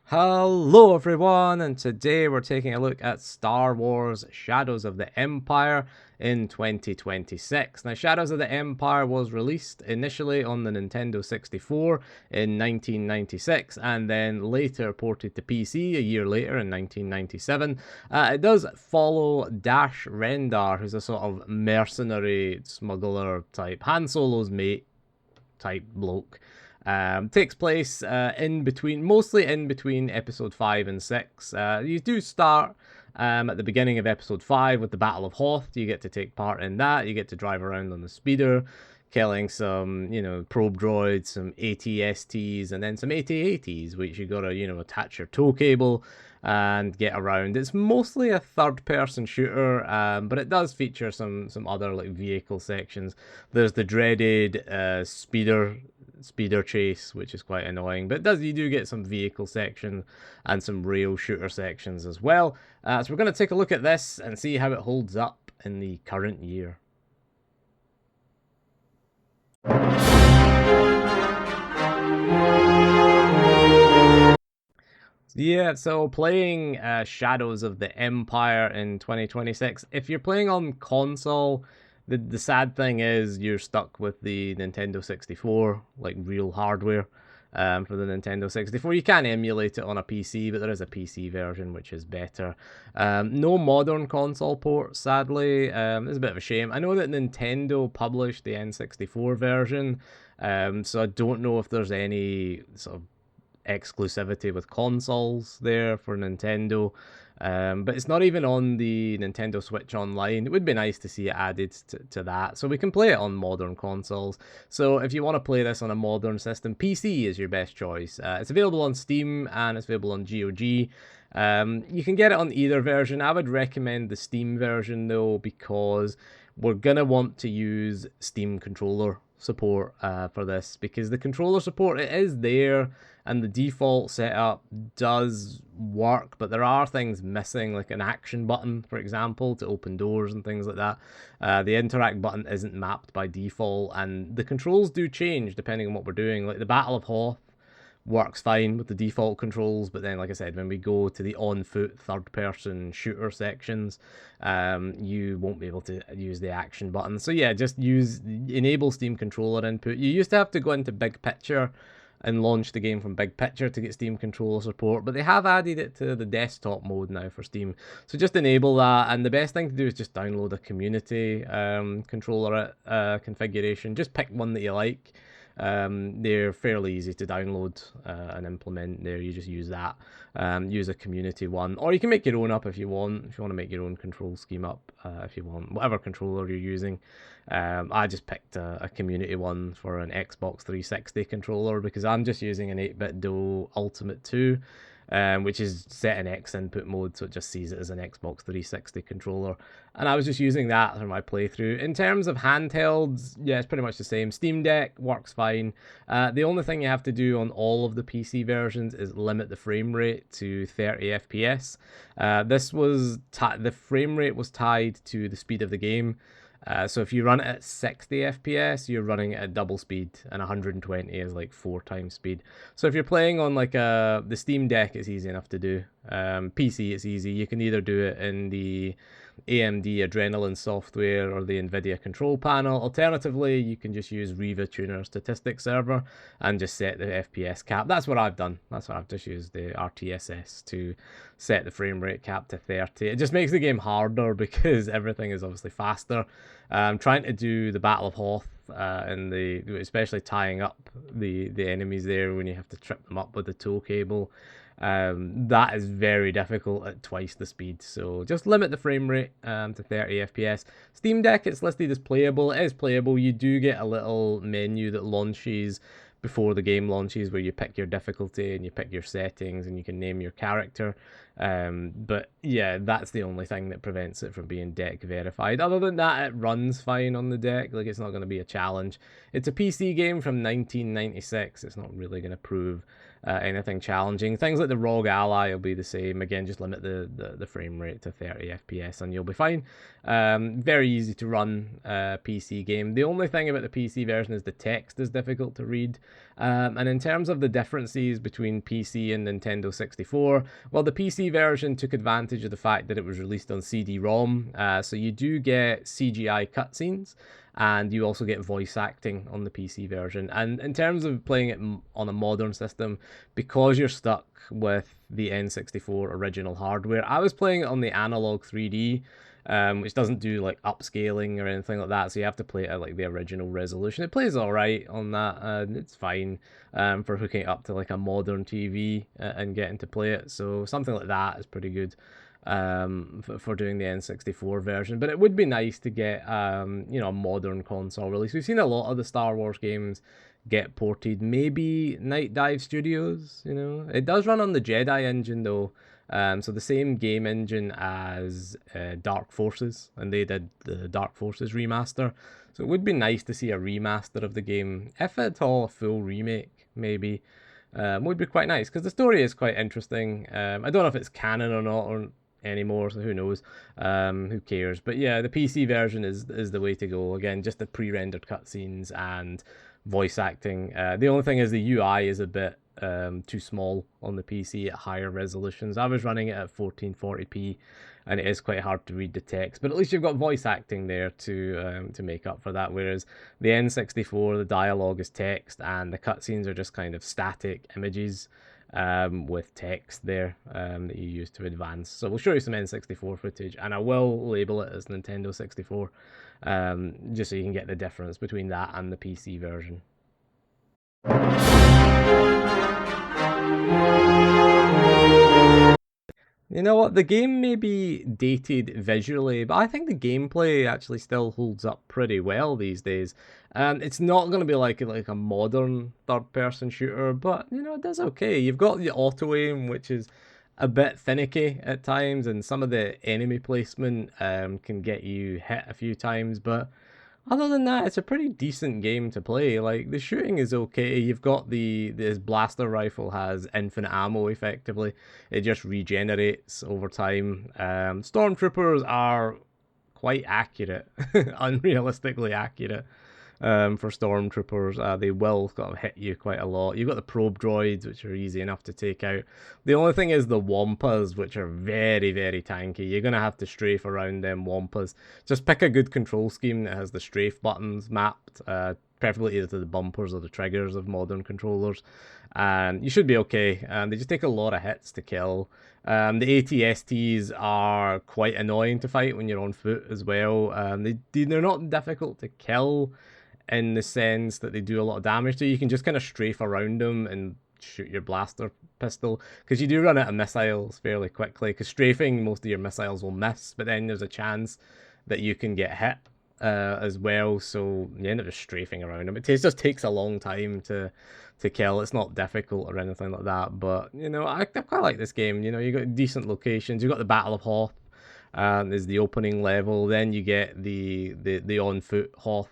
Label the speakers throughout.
Speaker 1: Hello everyone, and today we're taking a look at Star Wars Shadows of the Empire in 2026. Now, Shadows of the Empire was released initially on the Nintendo 64 in 1996 and then later ported to PC a year later in 1997. It does follow Dash Rendar, who's a sort of mercenary smuggler type, Han Solo's mate type bloke. Takes place mostly in between episode 5 and 6. You do start at the beginning of episode 5 with the Battle of Hoth. You get to take part in that. You get to drive around on the speeder, killing some, probe droids, some ATSTs, and then some AT-ATs, which you gotta, attach your tow cable and get around. It's mostly a third-person shooter, but it does feature some other like vehicle sections. There's the dreaded speeder chase, which is quite annoying, but you do get some vehicle section and some rail shooter sections as well. So we're going to take a look at this and see how it holds up in the current year. Yeah, so playing Shadows of the Empire in 2026, if you're playing on console, the sad thing is you're stuck with the Nintendo 64, like real hardware for the Nintendo 64. You can emulate it on a PC, but there is a PC version which is better. No modern console ports, sadly. It's a bit of a shame. I know that Nintendo published the N64 version, so I don't know if there's any sort of exclusivity with consoles there for Nintendo. But it's not even on the Nintendo Switch Online. It would be nice to see it added to that, so we can play it on modern consoles. So if you want to play this on a modern system, PC is your best choice. It's available on Steam and it's available on GOG. You can get it on either version. I would recommend the Steam version though, because we're gonna want to use Steam controller support for this, because the controller support, it is there and the default setup does work, but there are things missing, like an action button, for example, to open doors and things like that. The interact button isn't mapped by default, and the controls do change depending on what we're doing. Like the Battle of Hoth works fine with the default controls, but then, like I said, when we go to the on-foot third-person shooter sections, you won't be able to use the action button. So yeah, just enable Steam controller input. You used to have to go into Big Picture and launch the game from Big Picture to get Steam controller support, but they have added it to the desktop mode now for Steam. So just enable that, and the best thing to do is just download a community controller configuration. Just pick one that you like. They're fairly easy to download and implement there. You just use that. Use a community one, or you can make your own up if you want. If you want to make your own control scheme up, if you want, whatever controller you're using. I just picked a community one for an Xbox 360 controller because I'm just using an 8-bit Duo Ultimate 2. Which is set in X input mode, so it just sees it as an Xbox 360 controller. And I was just using that for my playthrough. In terms of handhelds, yeah, it's pretty much the same. Steam Deck works fine. The only thing you have to do on all of the PC versions is limit the frame rate to 30 FPS. The frame rate was tied to the speed of the game. So if you run it at 60 FPS, you're running it at double speed, and 120 is like 4 times speed. So if you're playing on like the Steam Deck, it's easy enough to do. PC, it's easy. You can either do it in the AMD Adrenalin software or the NVIDIA control panel. Alternatively, you can just use Riva Tuner Statistics Server and just set the FPS cap. That's what I've done. I've just used the RTSS to set the frame rate cap to 30. It just makes the game harder because everything is obviously faster. Trying to do the Battle of Hoth and especially tying up the enemies there when you have to trip them up with the tow cable. That is very difficult at twice the speed, so just limit the frame rate to 30 FPS. Steam Deck, it's listed as playable. It is playable. You do get a little menu that launches before the game launches where you pick your difficulty and you pick your settings and you can name your character. But yeah, that's the only thing that prevents it from being deck verified. Other than that, it runs fine on the deck. Like, it's not going to be a challenge. It's a PC game from 1996. It's not really going to prove anything challenging. Things like the Rogue Ally will be the same. Again, just limit the frame rate to 30 FPS and you'll be fine. Very easy to run PC game. The only thing about the PC version is the text is difficult to read. And in terms of the differences between PC and Nintendo 64, well, the PC version took advantage of the fact that it was released on CD-ROM, so you do get CGI cutscenes, and you also get voice acting on the PC version. And in terms of playing it on a modern system, because you're stuck with the N64 original hardware, I was playing it on the analog 3D, which doesn't do like upscaling or anything like that. So you have to play it at like the original resolution. It plays all right on that, and it's fine for hooking it up to like a modern TV and getting to play it. So something like that is pretty good for doing the N64 version. But it would be nice to get a modern console release. We've seen a lot of the Star Wars games get ported. Maybe Night Dive Studios, it does run on the Jedi engine though. So the same game engine as Dark Forces, and they did the Dark Forces remaster. So it would be nice to see a remaster of the game, if at all a full remake, maybe. Would be quite nice because the story is quite interesting. I don't know if it's canon or not or anymore, so who knows? Who cares? But yeah, the PC version is the way to go. Again, just the pre-rendered cutscenes and voice acting. The only thing is the UI is a bit too small on the PC at higher resolutions. I was running it at 1440p, and it is quite hard to read the text. But at least you've got voice acting there to make up for that. Whereas the N64, the dialogue is text, and the cutscenes are just kind of static images with text there that you use to advance. So we'll show you some N64 footage, and I will label it as Nintendo 64, just so you can get the difference between that and the PC version. You know what? The game may be dated visually, but I think the gameplay actually still holds up pretty well these days. It's not going to be like a modern third-person shooter, but it does okay. You've got the auto aim, which is a bit finicky at times, and some of the enemy placement can get you hit a few times, but other than that, it's a pretty decent game to play. Like, the shooting is okay. You've got this blaster rifle has infinite ammo, effectively. It just regenerates over time. Stormtroopers are quite accurate, unrealistically accurate for stormtroopers. They will kind of hit you quite a lot. You've got the probe droids, which are easy enough to take out. The only thing is the wampas, which are very, very tanky. You're going to have to strafe around them wampas. Just pick a good control scheme that has the strafe buttons mapped, preferably either to the bumpers or the triggers of modern controllers. And you should be okay. They just take a lot of hits to kill. The ATSTs are quite annoying to fight when you're on foot as well. They're not difficult to kill in the sense that they do a lot of damage to you. You can just kind of strafe around them and shoot your blaster pistol, because you do run out of missiles fairly quickly, because strafing, most of your missiles will miss, but then there's a chance that you can get hit as well, so you end up just strafing around them. It just takes a long time to kill. It's not difficult or anything like that, but I quite like this game. You got decent locations. You got the Battle of Hoth, is the opening level. Then you get the on foot Hoth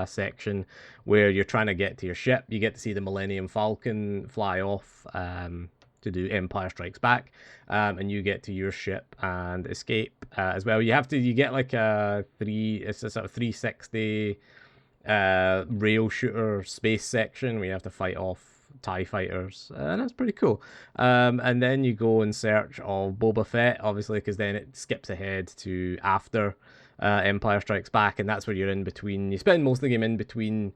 Speaker 1: section where you're trying to get to your ship. You get to see the Millennium Falcon fly off to do Empire Strikes Back, and you get to your ship and escape as well. You get like it's a sort of 360 rail shooter space section where you have to fight off TIE fighters, and that's pretty cool. And then you go in search of Boba Fett, obviously, because then it skips ahead to after Empire Strikes Back, and that's where you're in between. You spend most of the game in between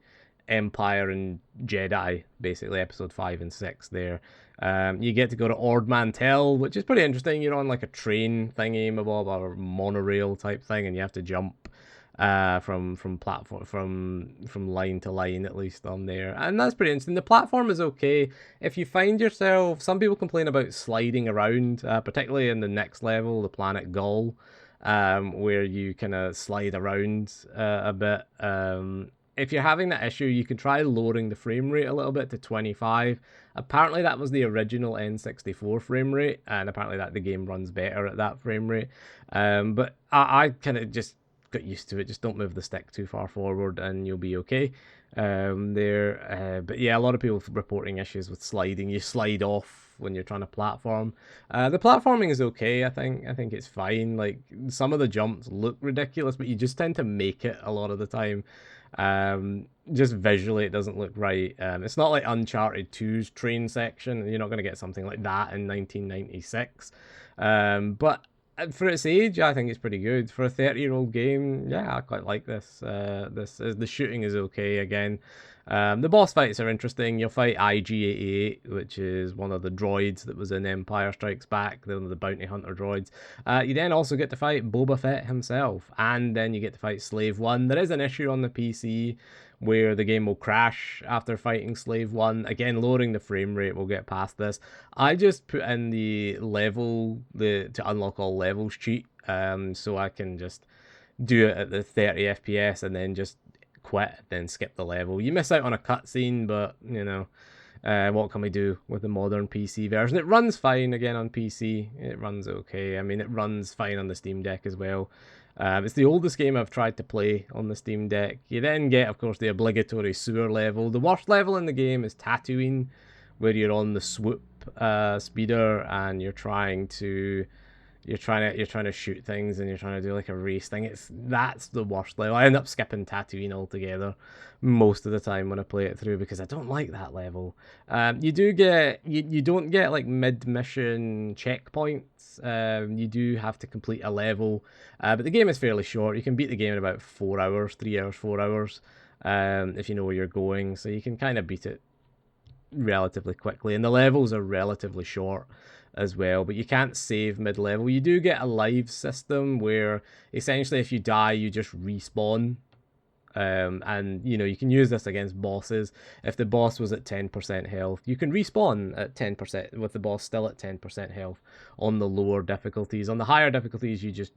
Speaker 1: Empire and Jedi, basically episode 5 and 6 there. You get to go to Ord Mantell, which is pretty interesting. You're on like a train thingy, or monorail type thing, and you have to jump from platform from line to line, at least on there, and that's pretty interesting. The platform is okay. If you find yourself, some people complain about sliding around, particularly in the next level, the planet Gull, where you kind of slide around a bit. If you're having that issue, you can try lowering the frame rate a little bit to 25. Apparently that was the original N64 frame rate, and apparently that the game runs better at that frame rate. But I kind of just got used to it. Just don't move the stick too far forward and you'll be okay but yeah, a lot of people reporting issues with sliding. You slide off when you're trying to platform. The platforming is okay. I think it's fine. Like, some of the jumps look ridiculous, but you just tend to make it a lot of the time. Just visually, it doesn't look right. It's not like Uncharted 2's train section. You're not going to get something like that in 1996. But for its age, I think it's pretty good. For a 30-year-old game, yeah, I quite like this. The shooting is okay again. The boss fights are interesting. You'll fight IG-88, which is one of the droids that was in Empire Strikes Back, one of the bounty hunter droids. You then also get to fight Boba Fett himself, and then you get to fight Slave One. There is an issue on the PC where the game will crash after fighting Slave One. Again, lowering the frame rate, we'll get past this. I just put in the level, to unlock all levels cheat, so I can just do it at the 30 FPS and then just quit, then skip the level. You miss out on a cutscene, but you know, what can we do with the modern PC version? It runs fine again on PC. It runs okay. I mean, it runs fine on the Steam Deck as well. It's the oldest game I've tried to play on the Steam Deck. You then get, of course, the obligatory sewer level. The worst level in the game is Tatooine, where you're on the swoop speeder and you're trying to shoot things and you're trying to do like a race thing. That's the worst level. I end up skipping Tatooine altogether most of the time when I play it through because I don't like that level. You don't get like mid-mission checkpoints. You do have to complete a level, but the game is fairly short. You can beat the game in about 4 hours, 3 hours, 4 hours, if you know where you're going. So you can kind of beat it relatively quickly, and the levels are relatively short as well, but you can't save mid-level. You do get a live system where essentially if you die, you just respawn. And you know, you can use this against bosses. If the boss was at 10% health, you can respawn at 10% with the boss still at 10% health on the lower difficulties. On the higher difficulties, you just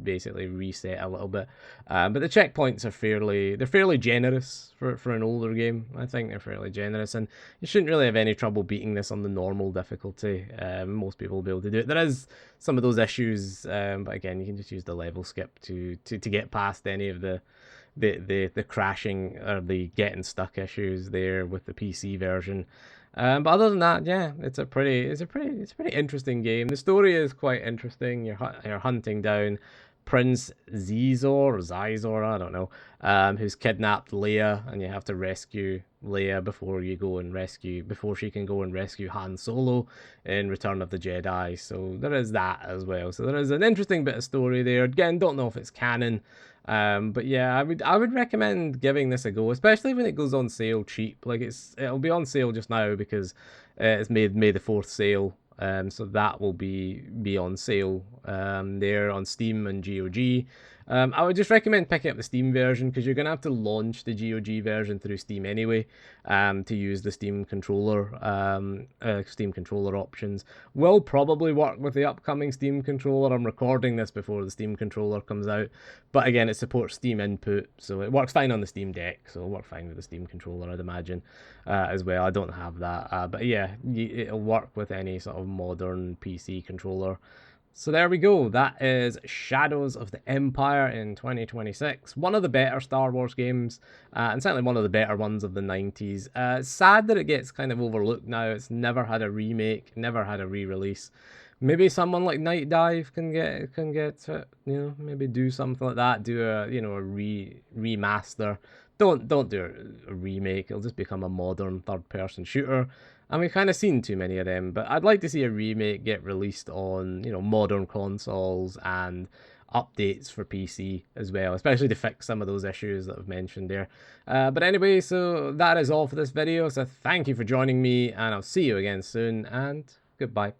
Speaker 1: basically reset a little bit. But the checkpoints are fairly generous for an older game. I think they're fairly generous, and you shouldn't really have any trouble beating this on the normal difficulty. Most people will be able to do it. There is some of those issues, but again, you can just use the level skip to get past any of the crashing or the getting stuck issues there with the PC version. But other than that, yeah, it's a pretty interesting game. The story is quite interesting. You're hunting down Prince Zizor, I don't know, who's kidnapped Leia, and you have to rescue Leia before she can go and rescue Han Solo in Return of the Jedi. So there is that as well. So there is an interesting bit of story there. Again, don't know if it's canon. But yeah, I would recommend giving this a go, especially when it goes on sale cheap. Like it'll be on sale just now because it's made May the 4th sale. So that will be on sale there on Steam and GOG. I would just recommend picking up the Steam version because you're going to have to launch the GOG version through Steam anyway to use the Steam controller options. Will probably work with the upcoming Steam controller. I'm recording this before the Steam controller comes out, but again, it supports Steam input, so it works fine on the Steam Deck, so it'll work fine with the Steam controller, I'd imagine, as well. I don't have that, but yeah, it'll work with any sort of modern PC controller. So there we go. That is Shadows of the Empire in 2026. One of the better Star Wars games, and certainly one of the better ones of the 90s. It's sad that it gets kind of overlooked now. It's never had a remake, never had a re-release. Maybe someone like Night Dive can get it, you know, maybe do something like that, do a remaster. Don't do a remake. It'll just become a modern third-person shooter. And we've kind of seen too many of them, but I'd like to see a remake get released on, you know, modern consoles and updates for PC as well, especially to fix some of those issues that I've mentioned there. But anyway, so that is all for this video. So thank you for joining me, and I'll see you again soon, and goodbye.